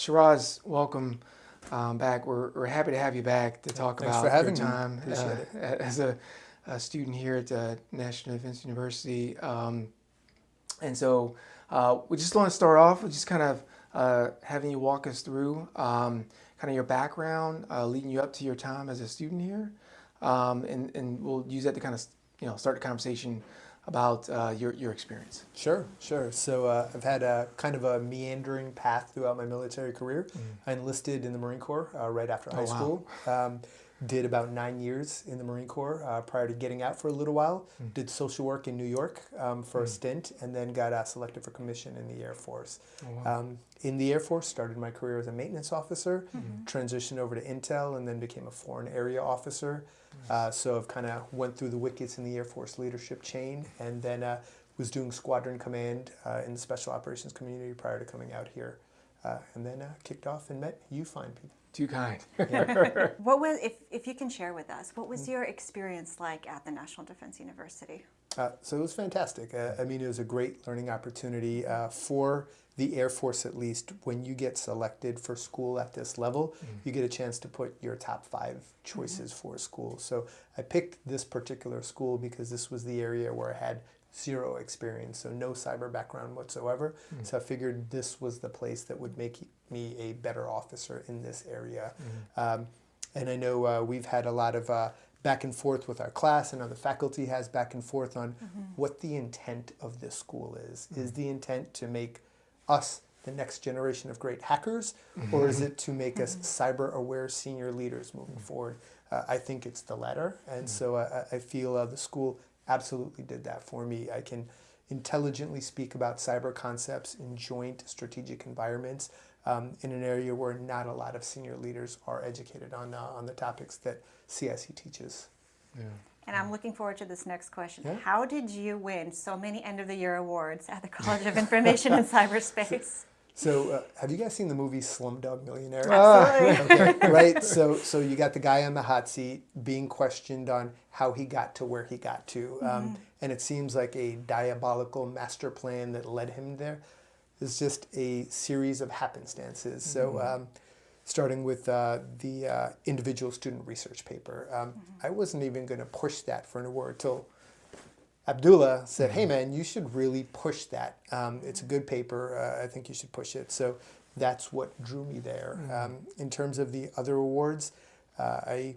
Shiraz, welcome back. We're happy to have you back to talk Thanks for about your having me. time Appreciate it. as a student here at National Defense University. And so we just want to start off with just kind of having you walk us through kind of your background, leading you up to your time as a student here. And we'll use that to kind of start the conversation about your experience. Sure. So I've had a kind of a meandering path throughout my military career. I enlisted in the Marine Corps right after high school. Did about 9 years in the Marine Corps prior to getting out for a little while. Did social work in New York for a stint, and then got selected for commission in the Air Force. In the Air Force, started my career as a maintenance officer, transitioned over to Intel, and then became a foreign area officer. So I've kind of went through the wickets in the Air Force leadership chain, and then was doing squadron command in the special operations community prior to coming out here. And then kicked off and met you fine people. Too kind. What was, if you can share with us, what was your experience like at the National Defense University? So it was fantastic. I mean, it was a great learning opportunity for the Air Force, at least. When you get selected for school at this level, you get a chance to put your top 5 choices for school. So I picked this particular school because this was the area where I had 0 experience, so no cyber background whatsoever. So I figured this was the place that would make me a better officer in this area. And I know we've had a lot of back and forth with our class, and the faculty has back and forth on what the intent of this school is. Is the intent to make us the next generation of great hackers, or is it to make us cyber-aware senior leaders moving forward? I think it's the latter, and so I feel the school absolutely did that for me. I can intelligently speak about cyber concepts in joint strategic environments in an area where not a lot of senior leaders are educated on the topics that CIC teaches. Yeah. And I'm looking forward to this next question. Yeah. How did you win so many end-of-the-year awards at the College of Information and Cyberspace? So have you guys seen the movie Slumdog Millionaire? Absolutely. Okay, right. So you got the guy on the hot seat being questioned on how he got to where he got to, and it seems like a diabolical master plan that led him there. It's just a series of happenstances. So starting with the individual student research paper, I wasn't even going to push that for an award till Abdullah said, hey man, you should really push that. It's a good paper. I think you should push it. So that's what drew me there. In terms of the other awards, I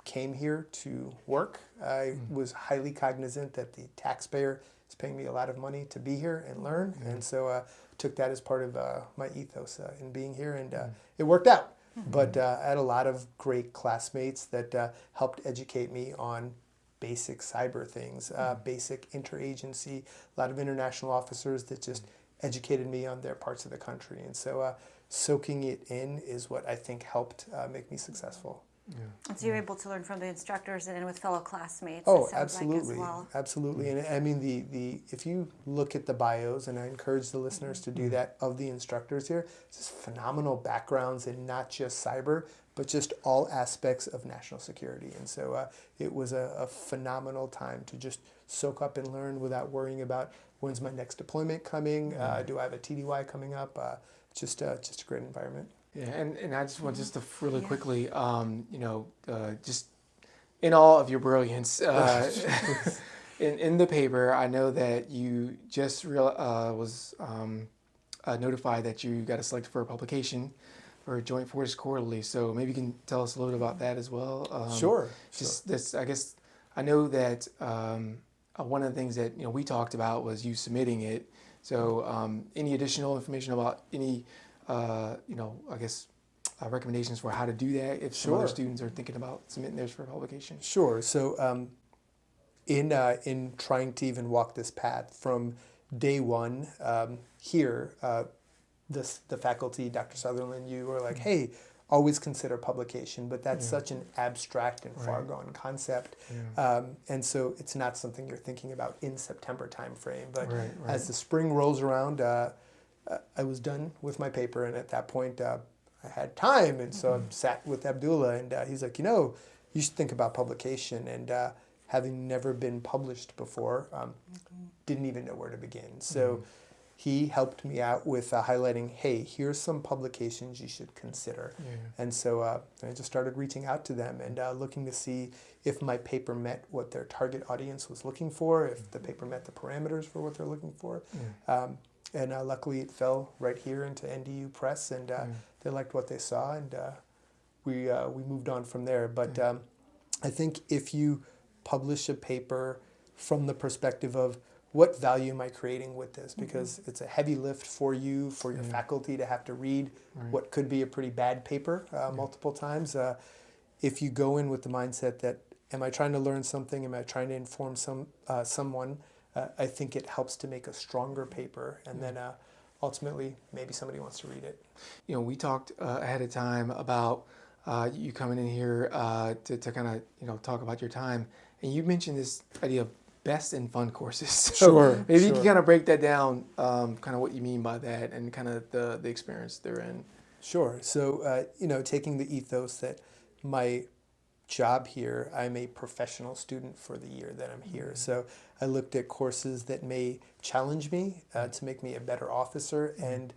came here to work. I was highly cognizant that the taxpayer is paying me a lot of money to be here and learn. And so took that as part of my ethos in being here, and it worked out. But I had a lot of great classmates that helped educate me on basic cyber things, basic interagency, a lot of international officers that just educated me on their parts of the country. And so soaking it in is what I think helped make me successful. Yeah. And so you're able to learn from the instructors and then with fellow classmates. Oh, it sounds absolutely, like as well. absolutely. And I mean, the if you look at the bios, and I encourage the listeners to do that, of the instructors here, it's just phenomenal backgrounds in not just cyber, but just all aspects of national security. And so it was a phenomenal time to just soak up and learn without worrying about when's my next deployment coming, do I have a TDY coming up, just a great environment. Yeah, and I just want just to really quickly, just in all of your brilliance, in the paper, I know that you just was notified that you got selected for a publication for Joint Forces Quarterly. So maybe you can tell us a little bit about that as well. Sure. Just this, I guess, I know that one of the things that we talked about was you submitting it. So any additional information about any I guess recommendations for how to do that if some other students are thinking about submitting theirs for publication? Sure. So in trying to even walk this path from day one here, the faculty, Dr. Sutherland, you were like, hey, always consider publication, but that's such an abstract and far-gone concept. And so it's not something you're thinking about in September timeframe. But as the spring rolls around, I was done with my paper, and at that point I had time, and so I sat with Abdullah, and he's like, you should think about publication. And having never been published before, didn't even know where to begin. So he helped me out with highlighting, hey, here's some publications you should consider. Yeah. And so I just started reaching out to them and looking to see if my paper met what their target audience was looking for, if the paper met the parameters for what they're looking for. And luckily it fell right here into NDU Press, and they liked what they saw, and we moved on from there. But I think if you publish a paper from the perspective of what value am I creating with this, because it's a heavy lift for you, for your faculty to have to read what could be a pretty bad paper multiple times. If you go in with the mindset that, am I trying to learn something, am I trying to inform someone, I think it helps to make a stronger paper, and then ultimately maybe somebody wants to read it. You know, we talked ahead of time about you coming in here to kind of, you know, talk about your time, and you mentioned this idea of best and fun courses. So Sure, maybe you sure. can kind of break that down, kind of what you mean by that, and kind of the experience they're in. Sure. So, you know, taking the ethos that my job here, I'm a professional student for the year that I'm here. So I looked at courses that may challenge me to make me a better officer and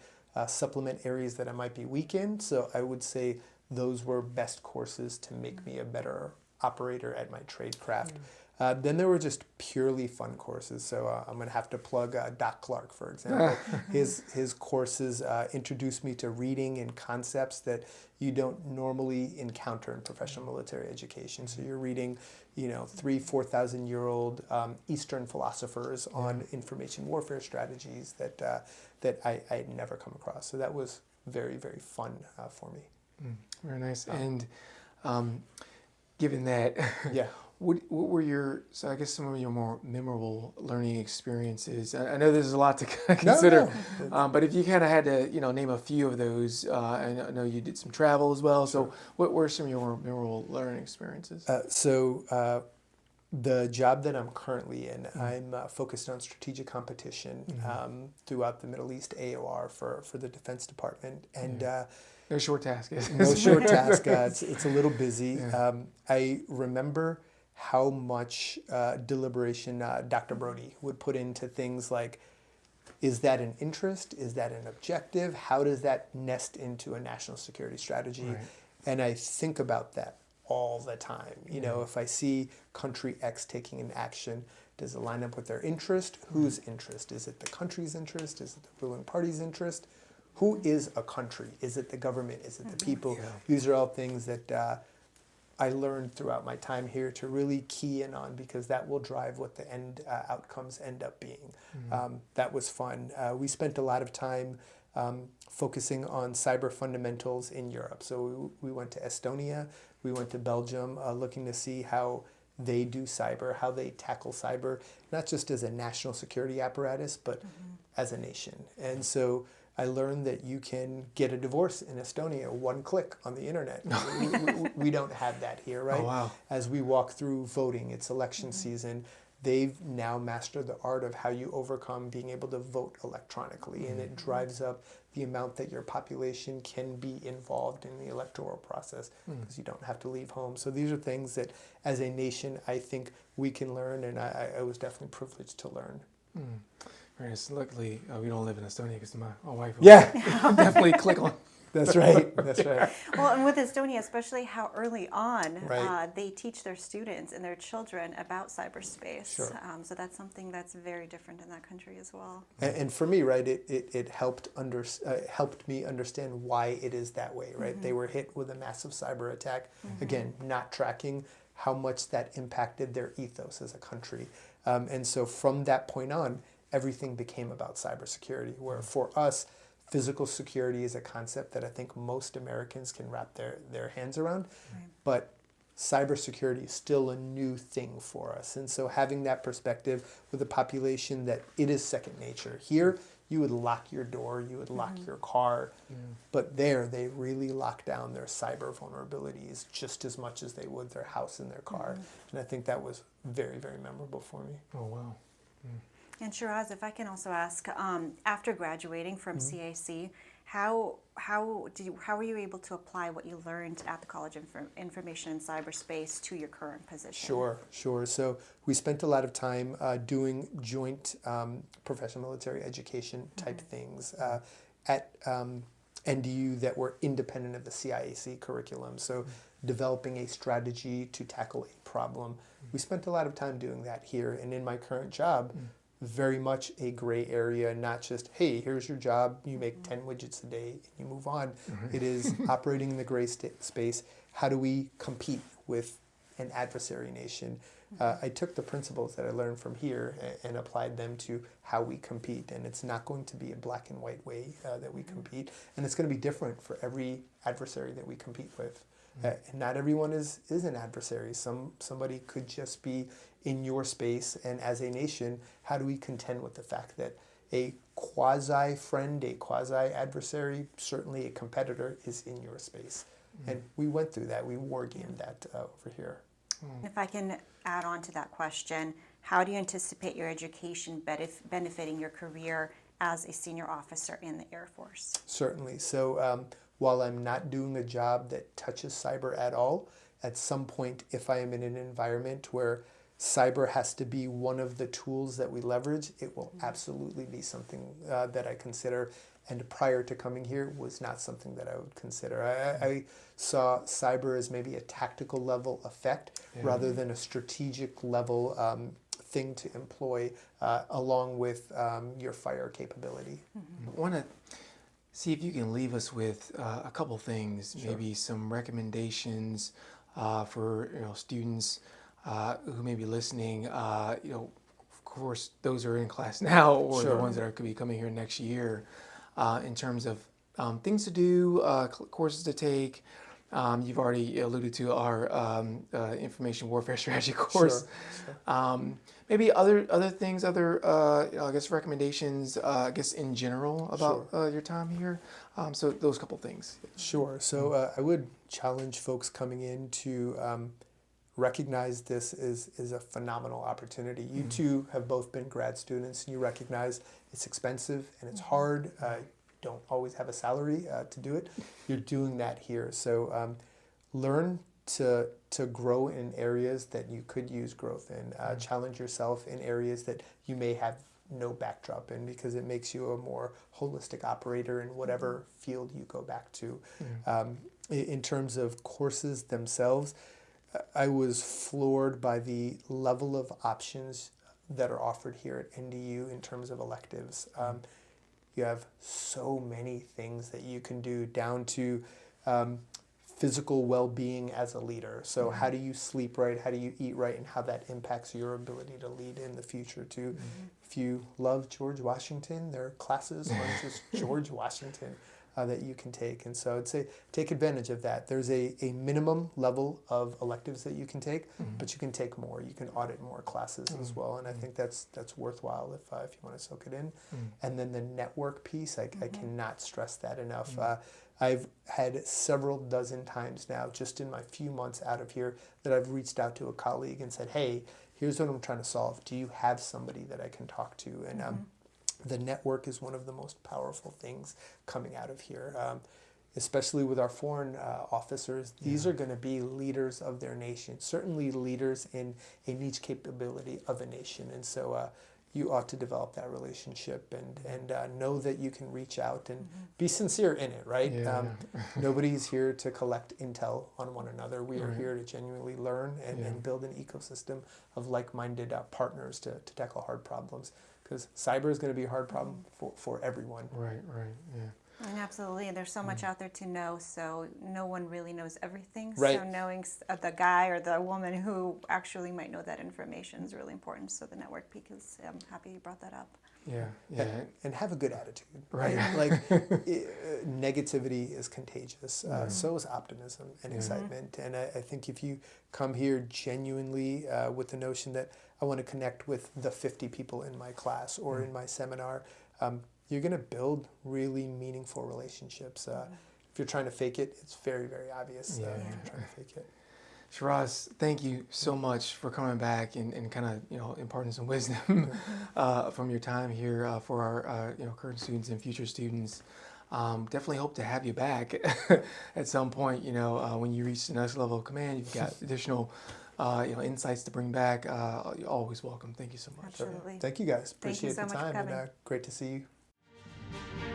supplement areas that I might be weak in. So I would say those were best courses to make me a better operator at my trade craft. Then there were just purely fun courses. So I'm going to have to plug Doc Clark, for example. His courses introduced me to reading and concepts that you don't normally encounter in professional military education. So you're reading, you know, 4,000-year-old Eastern philosophers on information warfare strategies that I had never come across. So that was very, very fun for me. Very nice. And given that, Yeah. What were so I guess some of your more memorable learning experiences? I know there's a lot to kind of consider, but if you kind of had to, you know, name a few of those, I know you did some travel as well. So what were some of your more memorable learning experiences? The job that I'm currently in, I'm focused on strategic competition throughout the Middle East, AOR for the Defense Department, and No short task. no short task. It's a little busy. I remember how much deliberation Dr. Brody would put into things like, is that an interest? Is that an objective? How does that nest into a national security strategy? Right. And I think about that all the time. You know, if I see country X taking an action, does it line up with their interest? Whose interest? Is it the country's interest? Is it the ruling party's interest? Who is a country? Is it the government? Is it the people? Yeah. These are all things that I learned throughout my time here to really key in on, because that will drive what the end outcomes end up being. That was fun. We spent a lot of time focusing on cyber fundamentals in Europe. So we went to Estonia, we went to Belgium, looking to see how they do cyber, how they tackle cyber, not just as a national security apparatus, but as a nation. And so I learned that you can get a divorce in Estonia, one click on the internet. We don't have that here, right? Oh, wow. As we walk through voting, it's election season, they've now mastered the art of how you overcome being able to vote electronically, and it drives up the amount that your population can be involved in the electoral process, because you don't have to leave home. So these are things that, as a nation, I think we can learn, and I was definitely privileged to learn. Very nice. Luckily, we don't live in Estonia because my wife will Yeah, definitely click on. that's right. That's right. Well, and with Estonia, especially how early on Right. they teach their students and their children about cyberspace. Sure. So that's something that's very different in that country as well. And for me, right, it helped me understand why it is that way, right? They were hit with a massive cyber attack. Again, not tracking how much that impacted their ethos as a country. And so from that point on, everything became about cybersecurity, where for us, physical security is a concept that I think most Americans can wrap their hands around. But cybersecurity is still a new thing for us. And so having that perspective with a population that it is second nature. Here, you would lock your door, you would lock your car, but there they really lock down their cyber vulnerabilities just as much as they would their house and their car. And I think that was very, very memorable for me. Oh, wow. And Shiraz, if I can also ask, after graduating from CIC, how were you able to apply what you learned at the College of Information and Cyberspace to your current position? Sure. So we spent a lot of time doing joint professional military education type things at NDU that were independent of the CIC curriculum. So developing a strategy to tackle a problem. We spent a lot of time doing that here, and in my current job, very much a gray area, not just, hey, here's your job, you make 10 widgets a day, and you move on. It is operating in the gray space. How do we compete with an adversary nation? I took the principles that I learned from here and applied them to how we compete, and it's not going to be a black and white way that we compete, and it's going to be different for every adversary that we compete with. And not everyone is an adversary. Somebody could just be in your space, and as a nation, how do we contend with the fact that a quasi-friend, a quasi-adversary, certainly a competitor, is in your space? And we went through that. We war-gamed that over here. If I can add on to that question, how do you anticipate your education benefiting your career as a senior officer in the Air Force? Certainly. So while I'm not doing a job that touches cyber at all, at some point, if I am in an environment where cyber has to be one of the tools that we leverage, it will absolutely be something that I consider. And prior to coming here was not something that I would consider. I saw cyber as maybe a tactical level effect rather than a strategic level thing to employ along with your fire capability. I want to see if you can leave us with a couple things, maybe some recommendations for students who may be listening. Of course, those are in class now, or the ones that could be coming here next year. In terms of things to do, courses to take. You've already alluded to our information warfare strategy course. Maybe other things, I guess recommendations, I guess in general about your time here. So those couple things. Sure. So I would challenge folks coming in to recognize this is a phenomenal opportunity. You two have both been grad students, and you recognize it's expensive and it's hard. Don't always have a salary to do it. You're doing that here. So learn to grow in areas that you could use growth in. Challenge yourself in areas that you may have no backdrop in, because it makes you a more holistic operator in whatever field you go back to. In terms of courses themselves, I was floored by the level of options that are offered here at NDU in terms of electives. You have so many things that you can do, down to physical well-being as a leader. So how do you sleep right, how do you eat right, and how that impacts your ability to lead in the future too. If you love George Washington, there are classes on just George Washington that you can take. And so I'd say take advantage of that. There's a minimum level of electives that you can take, but you can take more. You can audit more classes as well. And I think that's worthwhile if you want to soak it in. And then the network piece, I cannot stress that enough. I've had several dozen times now, just in my few months out of here, that I've reached out to a colleague and said, hey, here's what I'm trying to solve. Do you have somebody that I can talk to? And the network is one of the most powerful things coming out of here, especially with our foreign officers. These are going to be leaders of their nation, certainly leaders in a niche capability of a nation. And so you ought to develop that relationship and know that you can reach out and be sincere in it, right? Nobody's here to collect intel on one another. We are here to genuinely learn and build an ecosystem of like-minded partners to tackle hard problems. Because cyber is going to be a hard problem for everyone. Right, yeah. And absolutely, there's so much out there to know, so no one really knows everything. Right. So knowing the guy or the woman who actually might know that information is really important. So the network peak is, I'm happy you brought that up. Yeah. And have a good attitude, Right. Like negativity is contagious. So is optimism and excitement. And I think if you come here genuinely with the notion that I want to connect with the 50 people in my class or in my seminar, you're going to build really meaningful relationships. If you're trying to fake it, it's very, very obvious if you're trying to fake it. Shiraz, thank you so much for coming back and kind of imparting some wisdom from your time here for our current students and future students. definitely hope to have you back at some point. When you reach the next level of command, you've got additional insights to bring back. You're always welcome. Thank you so much. Absolutely. Thank you guys. Thank you Appreciate so the much for time, coming. and great to see you.